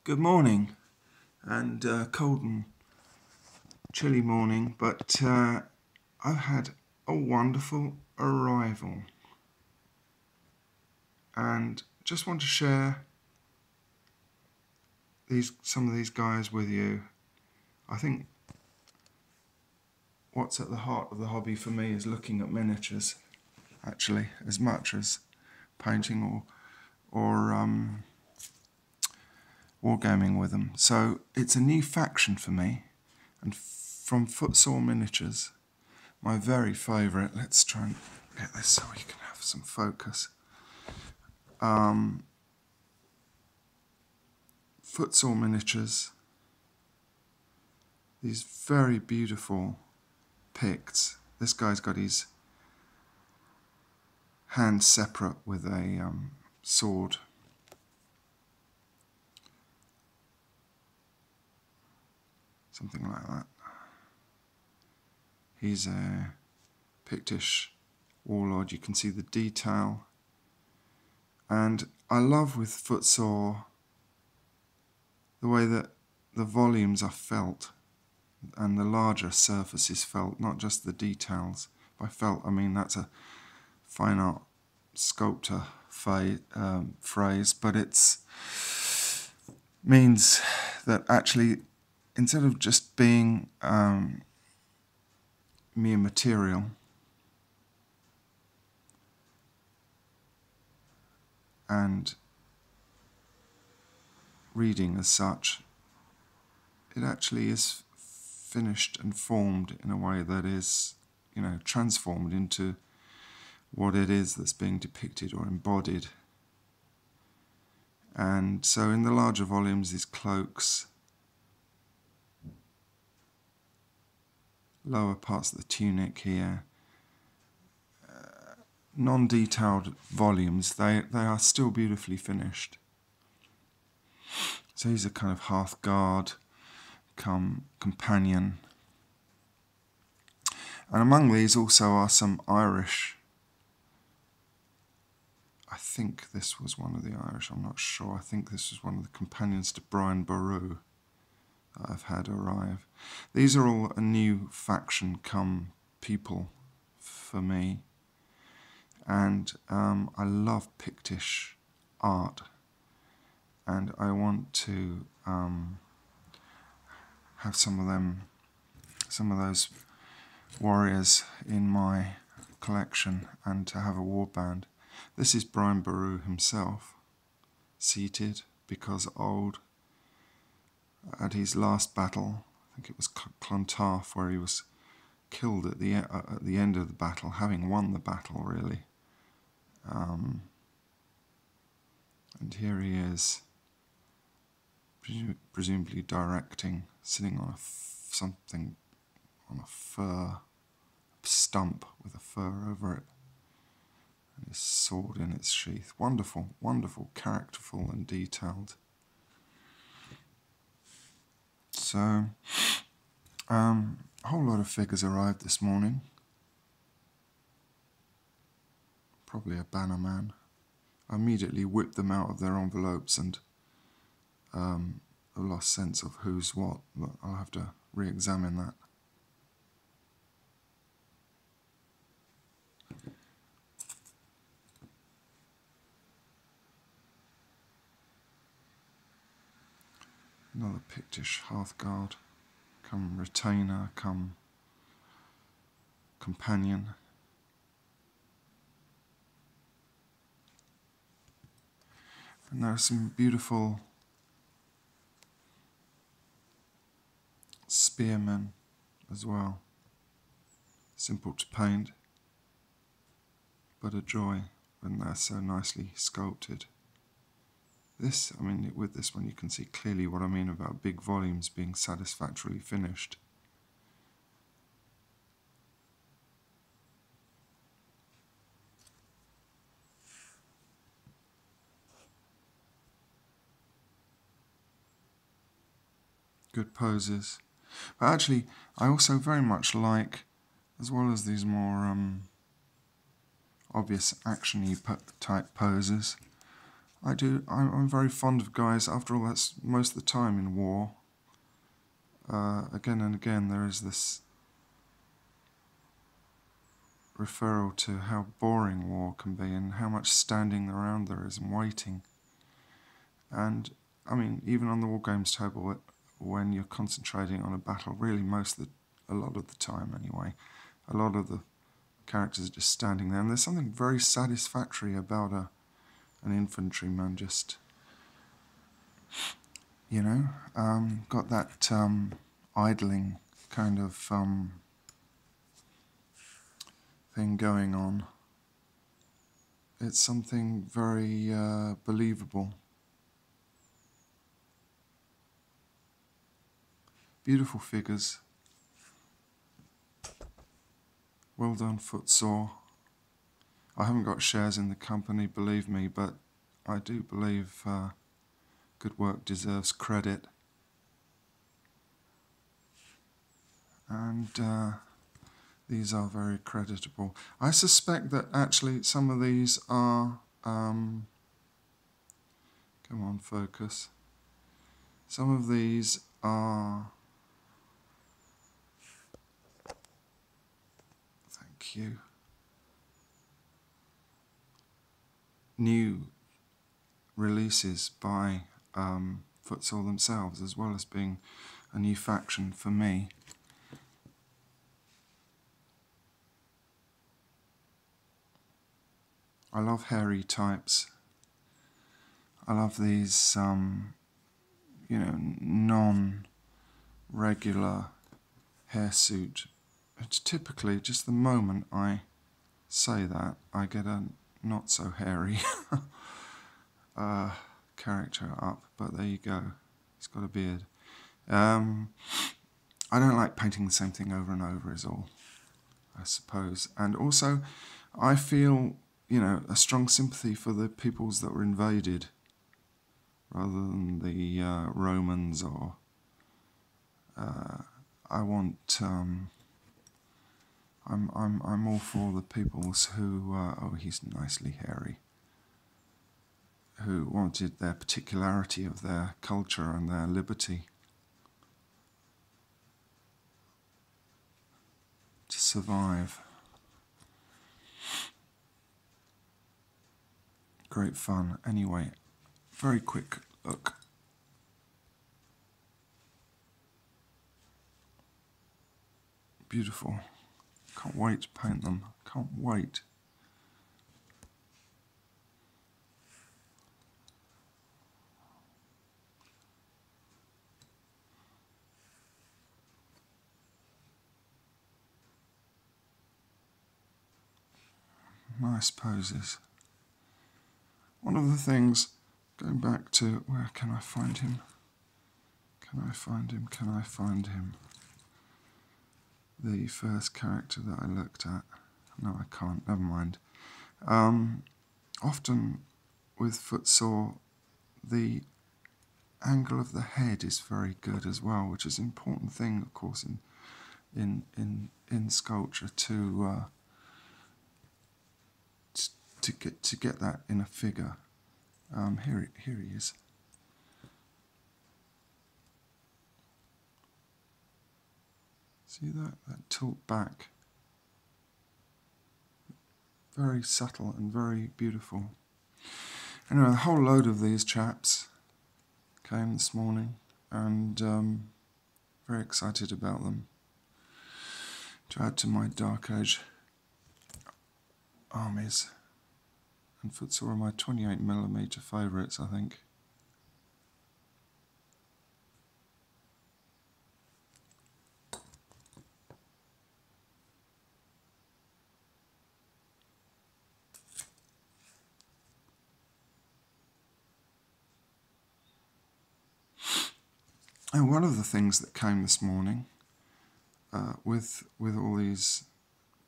Good morning, and cold and chilly morning, but I've had a wonderful arrival, and just want to share some of these guys with you. I think what's at the heart of the hobby for me is looking at miniatures, actually, as much as painting or wargaming with them. So it's a new faction for me, and from Footsore Miniatures, my very favourite. Let's try and get this so we can have some focus. Footsore Miniatures, these very beautiful Picts. This guy's got his hand separate with a sword. Something like that. He's a Pictish warlord. You can see the detail. And I love with Footsore the way that the volumes are felt and the larger surface is felt, not just the details. By felt, I mean that's a fine art sculptor phrase, but it means that actually, instead of just being mere material, and reading as such, it actually is finished and formed in a way that is, transformed into what it is that's being depicted or embodied. And so in the larger volumes, these cloaks, lower parts of the tunic here, non-detailed volumes, they are still beautifully finished. So he's a kind of hearth guard come companion. And among these also are some Irish. I think this was one of the Irish, I'm not sure. I think this was one of the companions to Brian Boru that I've had arrive. These are all a new faction come people for me. And I love Pictish art. And I want to have some of those warriors in my collection, and to have a warband. This is Brian Boru himself, seated because old, at his last battle. I think it was Clontarf, where he was killed at the end of the battle, having won the battle really. And here he is, presumably directing, sitting on something on a fir stump with a fir over it, and his sword in its sheath. Wonderful, wonderful, characterful and detailed. So, a whole lot of figures arrived this morning. Probably a bannerman. I immediately whipped them out of their envelopes and a lost sense of who's what. I'll have to re-examine that. Another Pictish hearthguard, come retainer, come companion. And there are some beautiful spearmen as well. Simple to paint, but a joy when they're so nicely sculpted. This, I mean, with this one you can see clearly what I mean about big volumes being satisfactorily finished. Good poses. But actually, I also very much like, as well as these more obvious action-y type poses, I do. I'm very fond of guys. After all, that's most of the time in war. Again and again, there is this referral to how boring war can be and how much standing around there is and waiting. And I mean, even on the war games table, when you're concentrating on a battle, really a lot of the time anyway, a lot of the characters are just standing there, and there's something very satisfactory about an infantryman just, you know, got that idling kind of thing going on. It's something very believable. Beautiful figures. Well done, Footsore. I haven't got shares in the company, believe me, but I do believe good work deserves credit. And these are very creditable. I suspect that actually some of these are... come on, focus. Some of these are... Thank you. New releases by Footsore themselves, as well as being a new faction for me. I love hairy types. I love these, you know, non-regular hairsuit. It's typically just the moment I say that, I get a not so hairy character up, but there you go. He's got a beard. I don't like painting the same thing over and over is all, I suppose. And also, I feel, you know, a strong sympathy for the peoples that were invaded, rather than the Romans or... I want... I'm all for the peoples who... oh, he's nicely hairy. Who wanted their particularity of their culture and their liberty to survive. Great fun. Anyway, very quick look. Beautiful. Can't wait to paint them. Can't wait. Nice poses. One of the things, going back to, where can I find him? Can I find him? Can I find him? The first character that I looked at. No, I can't, never mind. Often with Footsore, the angle of the head is very good as well, which is an important thing, of course, in sculpture to get that in a figure. Here he is. See that tilt back. Very subtle and very beautiful. Anyway, a whole load of these chaps came this morning, and very excited about them. To add to my Dark Age armies. And Footsore are my 28mm favourites, I think. And one of the things that came this morning with all these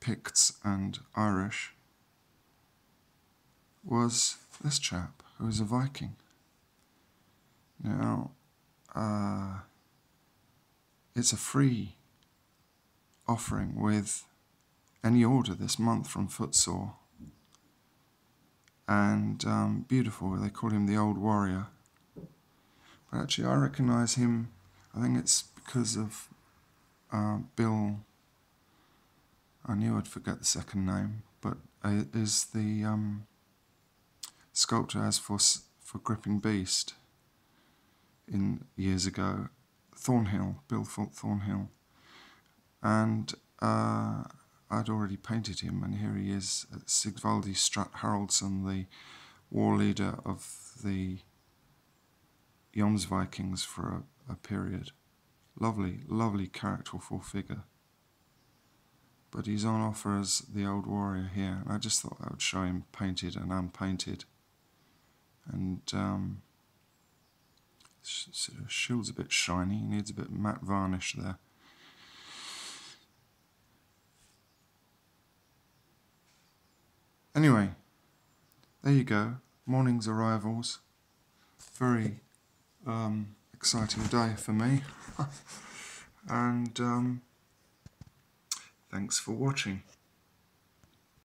Picts and Irish was this chap, who is a Viking. Now, it's a free offering with any order this month from Footsore. and beautiful. They call him the Old Warrior. But actually I recognise him, I think it's because of Bill, I knew I'd forget the second name, but is the sculptor as for Gripping Beast in years ago, Thornhill, Bill Thornhill. And I'd already painted him, and here he is, Sigvaldi Strutt Haraldsson, the war leader of the Jomsvikings for a period. Lovely, lovely characterful figure. But he's on offer as the Old Warrior here, and I just thought I would show him painted and unpainted. And shield's a bit shiny, he needs a bit of matte varnish there. Anyway, there you go, morning's arrivals. Very exciting day for me. And thanks for watching.